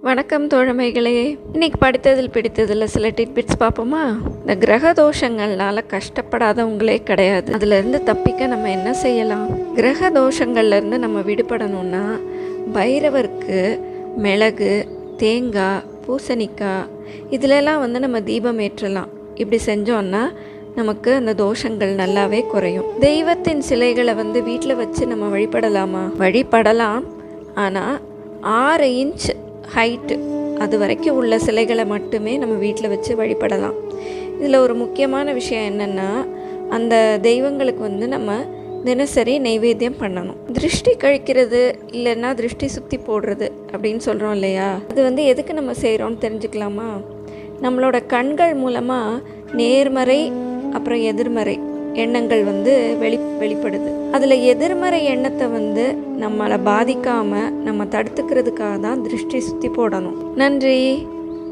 வணக்கம் தோழமைகளே. இன்னைக்கு படித்ததில் பிடித்ததில் சில டிட்பிட்ஸ் பார்ப்போமா? இந்த கிரக தோஷங்கள்னால கஷ்டப்படாதவங்களே கிடையாது. அதுலேருந்து தப்பிக்க நம்ம என்ன செய்யலாம்? கிரக தோஷங்கள்லேருந்து நம்ம விடுபடணும்னா பைரவருக்கு மிளகு, தேங்காய், பூசணிக்காய் இதிலெல்லாம் நம்ம தீபம் ஏற்றலாம். இப்படி செஞ்சோன்னா நமக்கு அந்த தோஷங்கள் நல்லாவே குறையும். தெய்வத்தின் சிலைகளை வீட்டில் வச்சு நம்ம வழிபடலாமா? வழிபடலாம். ஆனால் 6 இன்ச் ஹைட்டு அது வரைக்கும் உள்ள சிலைகளை மட்டுமே நம்ம வீட்டில் வச்சு வழிபடலாம். இதில் ஒரு முக்கியமான விஷயம் என்னென்னா, அந்த தெய்வங்களுக்கு நம்ம தினசரி நைவேத்தியம் பண்ணணும். திருஷ்டி கழிக்கிறது இல்லைன்னா திருஷ்டி சுற்றி போடுறது அப்படின்னு சொல்கிறோம் இல்லையா? அது எதுக்கு நம்ம செய்கிறோன்னு தெரிஞ்சுக்கலாமா? நம்மளோட கண்கள் மூலமாக நேர்மறை அப்புறம் எதிர்மறை எண்ணங்கள் வெளிப்படுது. அதில் எதிர்மறை எண்ணத்தை நம்மளை பாதிக்காமல் நம்ம தடுத்துக்கிறதுக்காக தான் திருஷ்டி சுற்றி போடணும். நன்றி.